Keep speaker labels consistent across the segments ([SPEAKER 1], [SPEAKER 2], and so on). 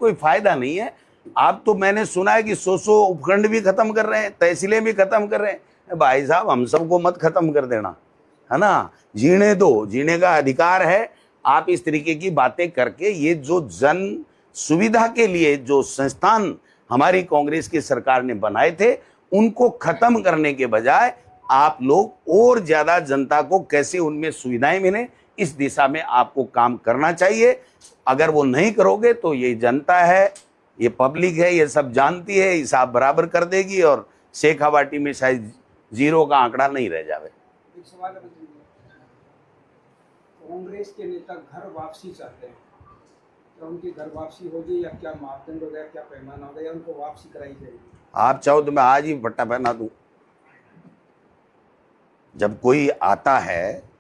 [SPEAKER 1] कोई फायदा नहीं है। आप तो मैंने सुना है कि 100 उपखंड भी खत्म कर रहे हैं, तहसीलें भी खत्म कर रहे हैं। भाई साहब, हम सबको मत खत्म कर देना, है ना। जीने दो, जीने का अधिकार है। आप इस तरीके की बातें करके ये जो जन सुविधा के लिए जो संस्थान हमारी कांग्रेस की सरकार ने बनाए थे, उनको खत्म करने के बजाय आप लोग और ज्यादा जनता को कैसे उनमें सुविधाएं मिले, इस दिशा में आपको काम करना चाहिए। अगर वो नहीं करोगे तो ये जनता है, ये पब्लिक है, ये सब जानती है, हिसाब बराबर कर देगी और शेखावाटी में शायद 0 का आंकड़ा नहीं रह जावे।
[SPEAKER 2] एक सवाल है, कांग्रेस के नेता घर वापसी चाहते हैं, तो उनकी घर वापसी होगी या क्या मापदंड होगा, क्या पैमाना होगा, या उनको वापसी कराई जाएगी? आप
[SPEAKER 1] चाहो तो मैं आज ही पट्टा पहना दूं। जब कोई आता है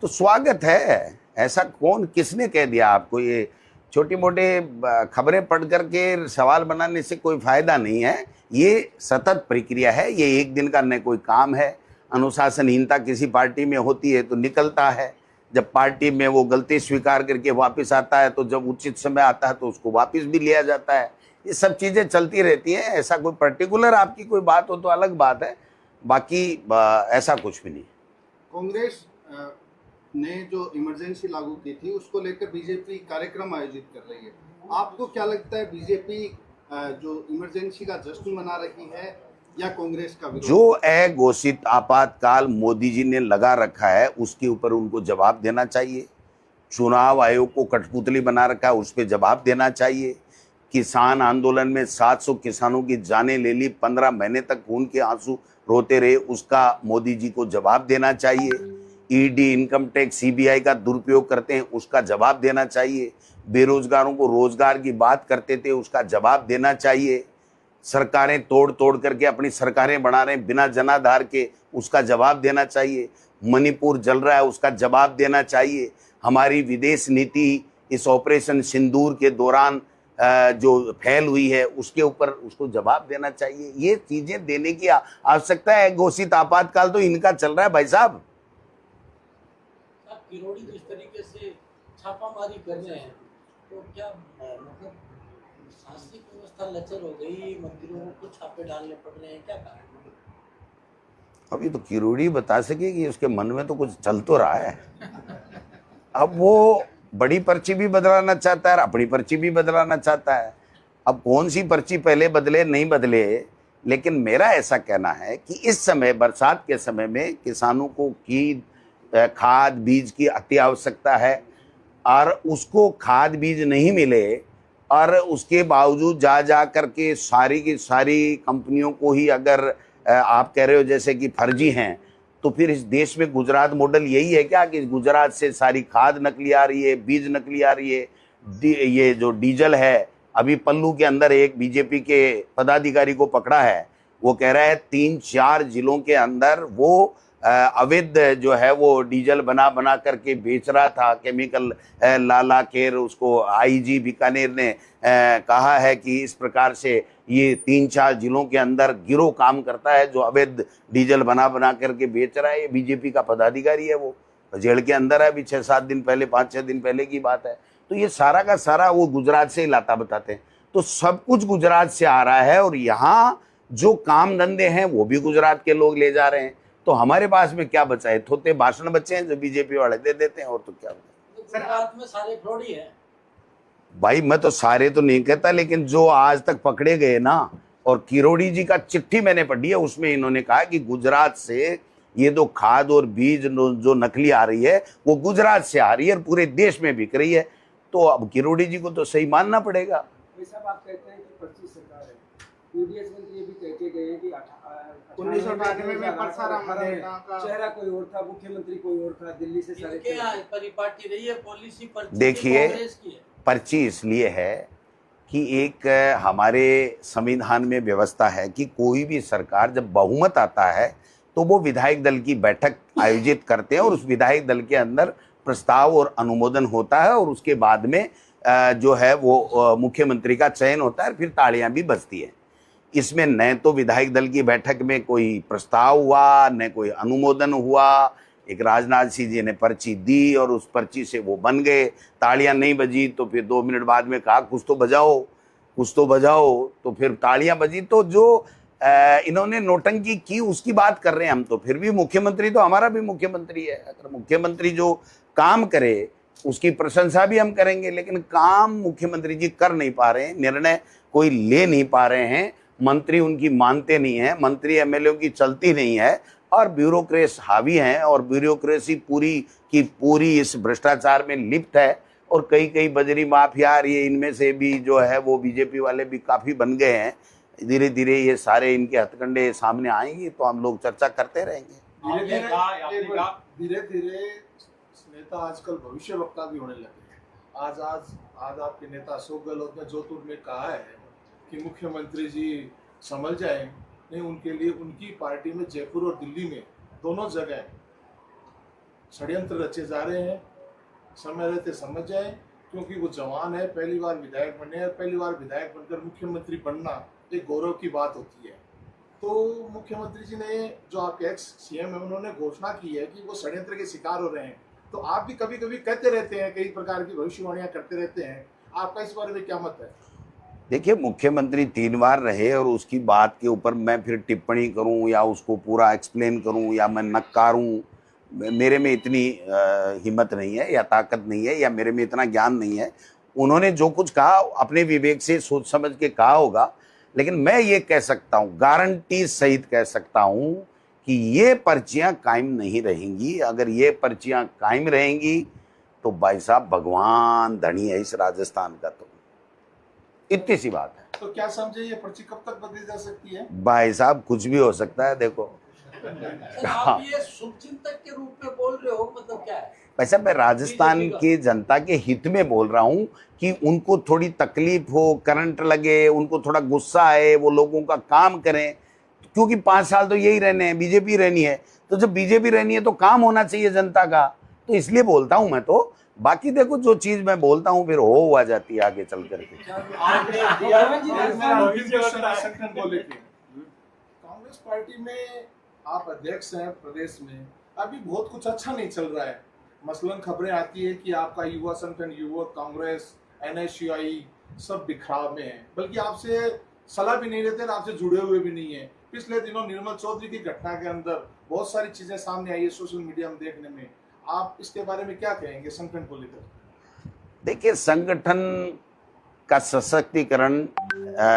[SPEAKER 1] तो स्वागत है, ऐसा कौन किसने कह दिया आपको? ये छोटी मोटे खबरें पढ़ करके सवाल बनाने से कोई फायदा नहीं है। ये सतत प्रक्रिया है, ये एक दिन का न कोई काम है। अनुशासनहीनता किसी पार्टी में होती है तो निकलता है, जब पार्टी में वो गलती स्वीकार करके वापस आता है तो जब उचित समय आता है तो उसको वापस भी लिया जाता है। ये सब चीज़ें चलती रहती हैं। ऐसा कोई पर्टिकुलर आपकी कोई बात हो तो अलग बात है, बाकी ऐसा कुछ भी नहीं।
[SPEAKER 3] कांग्रेस ने जो इमरजेंसी लागू की थी उसको लेकर बीजेपी कार्यक्रम आयोजित कर रही है। आपको क्या लगता है, बीजेपी जो इमरजेंसी का जश्न मना रही है या कांग्रेस का विरोध?
[SPEAKER 1] जो अघोषित आपातकाल मोदी जी ने लगा रखा है उसके ऊपर उनको जवाब देना चाहिए। चुनाव आयोग को कठपुतली बना रखा है, उस पर जवाब देना चाहिए। किसान आंदोलन में 700 किसानों की जानें ले ली, 15 महीने तक खून के आंसू रोते रहे, उसका मोदी जी को जवाब देना चाहिए। ईडी, इनकम टैक्स, सीबीआई का दुरुपयोग करते हैं, उसका जवाब देना चाहिए। बेरोजगारों को रोजगार की बात करते थे, उसका जवाब देना चाहिए। सरकारें तोड़ तोड़ करके अपनी सरकारें बना रहे हैं बिना जनाधार के, उसका जवाब देना चाहिए। मणिपुर जल रहा है, उसका जवाब देना चाहिए। हमारी विदेश नीति इस ऑपरेशन सिंदूर के दौरान जो फैल हुई है उसके ऊपर उसको जवाब देना चाहिए। ये चीजें देने की आवश्यकता है। घोषित आपातकाल तो इनका चल रहा है भाई साहब।
[SPEAKER 4] किरोड़ी जिस तरीके से छापामारी कर रहे हैं, तो क्या मतलब शासनिक व्यवस्था लचर हो गई, मंत्रियों को छापे डालने पड़ रहे हैं, क्या कारण?
[SPEAKER 1] अभी तो किरोड़ी बता सके कि उसके मन में तो कुछ चल तो रहा है। अब वो बड़ी पर्ची भी बदलाना चाहता है, अपनी पर्ची भी बदलाना चाहता है। अब कौन सी पर्ची पहले बदले नहीं बदले, लेकिन मेरा ऐसा कहना है कि इस समय बरसात के समय में किसानों को की खाद बीज की अति आवश्यकता है, और उसको खाद बीज नहीं मिले और उसके बावजूद जा करके सारी की सारी कंपनियों को ही अगर आप कह रहे हो जैसे कि फर्जी हैं, तो फिर इस देश में गुजरात मॉडल यही है क्या कि गुजरात से सारी खाद नकली आ रही है, बीज नकली आ रही है? ये जो डीजल है, अभी पल्लू के अंदर एक बीजेपी के पदाधिकारी को पकड़ा है, वो कह रहा है 3-4 जिलों के अंदर वो अवैध जो है वो डीजल बना करके बेच रहा था, केमिकल ला के। उसको आईजी बीकानेर ने कहा है कि इस प्रकार से ये 3-4 जिलों के अंदर गिरोह काम करता है जो अवैध डीजल बना करके बेच रहा है। ये बीजेपी का पदाधिकारी है, वो जेल के अंदर है अभी 6-7 दिन पहले, 5-6 दिन पहले की बात है। तो ये सारा का सारा वो गुजरात से ही लाता बताते हैं। तो सब कुछ गुजरात से आ रहा है और यहाँ जो काम धंधे हैं वो भी गुजरात के लोग ले जा रहे हैं। तो हमारे पास में क्या बचा है? थोते भाषण बचे हैं जो बीजेपी वाले दे देते हैं, और तो क्या
[SPEAKER 4] गुजरात में सारे फ्रॉड ही हैं
[SPEAKER 1] भाई। मैं तो सारे तो नहीं कहता, लेकिन जो आज तक पकड़े गए ना, और किरोड़ी जी का चिट्ठी मैंने पढ़ी है, उसमें इन्होंने कहा कि गुजरात से ये जो खाद और बीज जो नकली आ रही है वो गुजरात से आ रही है और पूरे देश में बिक रही है। तो अब किरोड़ी जी को तो सही मानना पड़ेगा।
[SPEAKER 2] आप कहते हैं कि पर्ची सरकार है, यूडीएस मंत्री ये भी कह के गए हैं कि
[SPEAKER 3] 1998 में परसाराम
[SPEAKER 2] चेहरा कोई और था, मुख्यमंत्री कोई और था, दिल्ली से सारे
[SPEAKER 4] परिपाटी रही है पॉलिसी। पर्ची
[SPEAKER 1] देखिए, पर्ची इसलिए है कि एक हमारे संविधान में व्यवस्था है कि कोई भी सरकार जब बहुमत आता है तो वो विधायक दल की बैठक आयोजित करते हैं और उस विधायक दल के अंदर प्रस्ताव और अनुमोदन होता है और उसके बाद में जो है वो मुख्यमंत्री का चयन होता है, फिर तालियां भी बजती है। इसमें न तो विधायक दल की बैठक में कोई प्रस्ताव हुआ, न कोई अनुमोदन हुआ। एक राजनाथ सिंह जी ने पर्ची दी और उस पर्ची से वो बन गए, तालियां नहीं बजी तो फिर 2 मिनट बाद में कहा कुछ तो बजाओ। कुछ तो बजाओ, तो फिर तालियां बजी। तो जो इन्होंने नोटंकी की उसकी बात कर रहे हैं हम। तो फिर भी मुख्यमंत्री तो हमारा भी मुख्यमंत्री है। अगर मुख्यमंत्री जो काम करे उसकी प्रशंसा भी हम करेंगे, लेकिन काम मुख्यमंत्री जी कर नहीं पा रहे हैं, निर्णय कोई ले नहीं पा रहे हैं, मंत्री उनकी मानते नहीं है, मंत्री एमएलए की चलती नहीं है, और ब्यूरोक्रेट हावी हैं, और ब्यूरोक्रेसी पूरी की पूरी इस भ्रष्टाचार में लिप्त है। और कई कई बजरी माफिया, ये इनमें से भी जो है वो बीजेपी वाले भी काफी बन गए हैं। धीरे धीरे ये सारे इनके हथकंडे सामने आएंगे तो हम लोग चर्चा करते रहेंगे।
[SPEAKER 5] धीरे धीरे नेता आजकल भविष्य वक्ता भी होने लगे हैं। आज आपके नेता अशोक गहलोत ने जोधपुर में कहा है कि मुख्यमंत्री जी संभल जाए, नहीं उनके लिए उनकी पार्टी में जयपुर और दिल्ली में दोनों जगह षड्यंत्र रचे जा रहे हैं। समय रहते समझ जाए, क्योंकि वो जवान है, पहली बार विधायक बने, और पहली बार विधायक बनकर मुख्यमंत्री बनना एक गौरव की बात होती है। तो मुख्यमंत्री जी ने, जो आपके एक्स सीएम है, उन्होंने घोषणा की है कि वो षड्यंत्र के शिकार हो रहे हैं। तो आप भी कभी कभी कहते रहते हैं, कई प्रकार की भविष्यवाणियां करते रहते हैं, आपका इस बारे में क्या मत है?
[SPEAKER 1] देखिए, मुख्यमंत्री 3 बार रहे और उसकी बात के ऊपर मैं फिर टिप्पणी करूं या उसको पूरा एक्सप्लेन करूं या मैं नकारूं, मेरे में इतनी हिम्मत नहीं है या ताकत नहीं है या मेरे में इतना ज्ञान नहीं है। उन्होंने जो कुछ कहा अपने विवेक से सोच समझ के कहा होगा, लेकिन मैं ये कह सकता हूँ, गारंटी सहित कह सकता हूँ कि ये पर्चियां कायम नहीं रहेंगी। अगर ये पर्चियां कायम रहेंगी तो भाई साहब भगवान धनी है इस राजस्थान का। तो इतनी सी बात है।
[SPEAKER 5] तो क्या समझे, ये पर्ची कब तक बदली जा सकती है?
[SPEAKER 1] भाई साहब कुछ भी हो सकता है। देखो
[SPEAKER 4] सर, आप ये शुभचिंतक के रूप में बोल रहे हो, मतलब क्या है?
[SPEAKER 1] वैसे मैं राजस्थान की जनता के हित में बोल रहा हूं कि उनको थोड़ी तकलीफ हो, करंट लगे, उनको थोड़ा गुस्सा आए, वो लोगों का काम करें, क्योंकि 5 साल तो यही रहने हैं, बीजेपी रहनी है। तो जब बीजेपी रहनी है तो काम होना चाहिए जनता का, तो इसलिए बोलता हूं मैं। तो बाकी देखो, जो चीज मैं बोलता हूं फिर हो आ जाती है आगे चल करके।
[SPEAKER 5] कांग्रेस पार्टी में आप अध्यक्ष हैं प्रदेश में, अभी बहुत कुछ अच्छा नहीं चल रहा है। मसलन खबरें आती है कि आपका युवा संगठन, युवक कांग्रेस, एनएसयूआई सब बिखराव में है, बल्कि आपसे सलाह भी नहीं लेते, आपसे जुड़े हुए भी नहीं है। पिछले दिनों निर्मल चौधरी की घटना के अंदर बहुत सारी चीजें सामने आई है सोशल मीडिया में देखने में। आप इसके बारे में क्या कहेंगे संगठन को लेकर?
[SPEAKER 1] देखिए, संगठन का सशक्तिकरण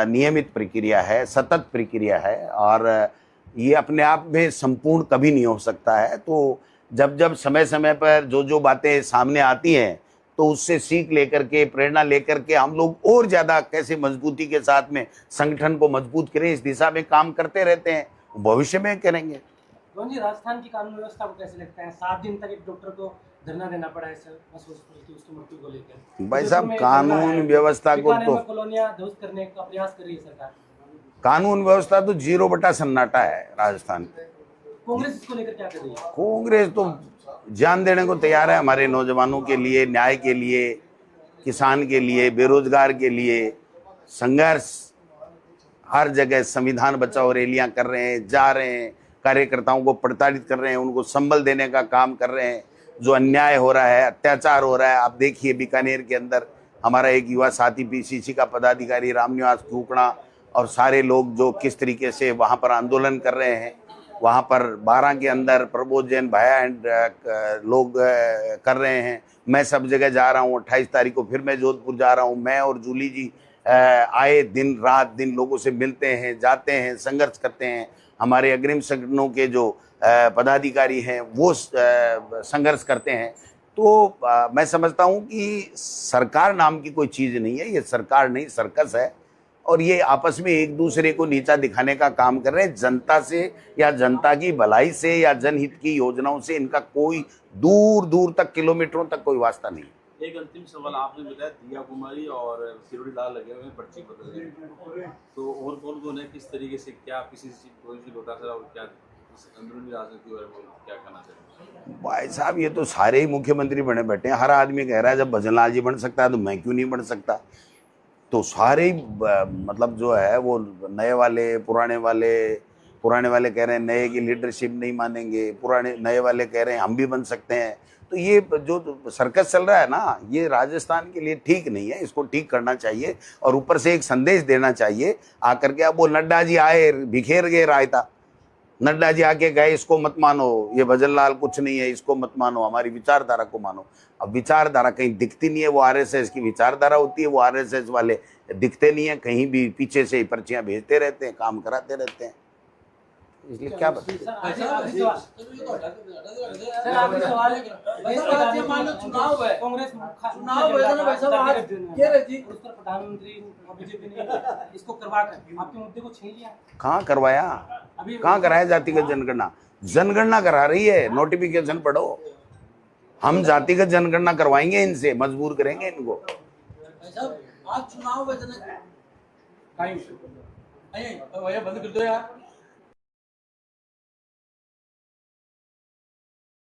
[SPEAKER 1] नियमित प्रक्रिया है, सतत प्रक्रिया है, और ये अपने आप में संपूर्ण कभी नहीं हो सकता है। तो जब जब समय समय पर जो जो बातें सामने आती हैं तो उससे सीख लेकर के, प्रेरणा लेकर के हम लोग और ज़्यादा कैसे मजबूती के साथ में संगठन को मजबूत करें, इस दिशा में काम करते रहते हैं, भविष्य में करेंगे।
[SPEAKER 6] रोहन जी, राजस्थान की कानून व्यवस्था को कैसे लगता है? 7 दिन तक एक डॉक्टर को धरना देना पड़ा है सर, उसकी मृत्यु को लेकर।
[SPEAKER 1] भाई साहब, कानून व्यवस्था को तो
[SPEAKER 6] कॉलोनियां ध्वस्त करने का प्रयास कर रही है सरकार।
[SPEAKER 1] कानून व्यवस्था तो 0 सन्नाटा है राजस्थान में।
[SPEAKER 6] कांग्रेस इसको लेकर क्या कर रही है?
[SPEAKER 1] कांग्रेस तो जान देने को तैयार है हमारे नौजवानों के लिए, न्याय के लिए, किसान के लिए, बेरोजगार के लिए। संघर्ष हर जगह, संविधान बचाओ रैलियां कर रहे हैं, जा रहे हैं, कार्यकर्ताओं को प्रताड़ित कर रहे हैं, उनको संबल देने का काम कर रहे हैं। जो अन्याय हो रहा है, अत्याचार हो रहा है, आप देखिए बीकानेर के अंदर हमारा एक युवा साथी पीसीसी का पदाधिकारी रामनिवास कुकड़ा और सारे लोग जो किस तरीके से वहाँ पर आंदोलन कर रहे हैं। वहाँ पर 12 के अंदर प्रबोध जैन भाया एंड लोग कर रहे हैं। मैं सब जगह जा रहा हूँ, 28 तारीख को फिर मैं जोधपुर जा रहा हूँ। मैं और जूली जी आए दिन रात दिन लोगों से मिलते हैं, जाते हैं, संघर्ष करते हैं। हमारे अग्रिम संगठनों के जो पदाधिकारी हैं वो संघर्ष करते हैं। तो मैं समझता हूँ कि सरकार नाम की कोई चीज़ नहीं है, ये सरकार नहीं सर्कस है, और ये आपस में एक दूसरे को नीचा दिखाने का काम कर रहे हैं। जनता से या जनता की भलाई से या जनहित की योजनाओं से इनका कोई दूर दूर तक, किलोमीटरों तक कोई वास्ता नहीं।
[SPEAKER 7] एक अंतिम सवाल, आपने बताया दिया कुमारी और किरोड़ी लाल लगे हुए हैं पर्ची बदल रहे, तो और कौन कौन है, किस तरीके से, क्या किसी कोई भी बता सकता और क्या अंदरूनी राजनीति और क्या कहना चाहिए?
[SPEAKER 1] भाई साहब, ये तो सारे ही मुख्यमंत्री बने बैठे हैं। हर आदमी कह रहा है जब भजनलाल जी बन सकता है तो मैं क्यों नहीं बन सकता। तो सारे ही मतलब जो है वो नए वाले, पुराने वाले कह रहे हैं नए की लीडरशिप नहीं मानेंगे, पुराने नए वाले कह रहे हैं हम भी बन सकते हैं। तो ये जो सर्कस चल रहा है ना, ये राजस्थान के लिए ठीक नहीं है, इसको ठीक करना चाहिए। और ऊपर से एक संदेश देना चाहिए आकर के। अब वो नड्डा जी आए, बिखेर गए रायता। नड्डा जी आके गए, इसको मत मानो, ये भजनलाल कुछ नहीं है, इसको मत मानो, हमारी विचारधारा को मानो। अब विचारधारा कहीं दिखती नहीं है, वो आरएसएस की विचारधारा होती है, वो आरएसएस वाले दिखते नहीं है, कहीं भी पीछे से ही पर्चियां भेजते रहते हैं, काम कराते रहते हैं। इसलिए क्या बताएं।
[SPEAKER 6] सर आखिरी सवाल
[SPEAKER 4] मान लो चुनाव है,
[SPEAKER 6] कांग्रेस
[SPEAKER 4] चुनाव है ना भाई साहब, आज ये रही
[SPEAKER 6] उस पर प्रधानमंत्री और बीजेपी ने इसको करवा कर आपके मुद्दे को छीन लिया।
[SPEAKER 1] कहाँ करवाया,
[SPEAKER 6] अभी
[SPEAKER 1] कहाँ कराया जातिगत जनगणना? जनगणना करा रही है, नोटिफिकेशन पढ़ो। हम जातिगत जनगणना करवाएंगे इनसे, मजबूर करेंगे इनको।
[SPEAKER 4] भाई साहब आज चुनाव है जना,
[SPEAKER 6] टाइम
[SPEAKER 4] भैया बंद कर दो यार।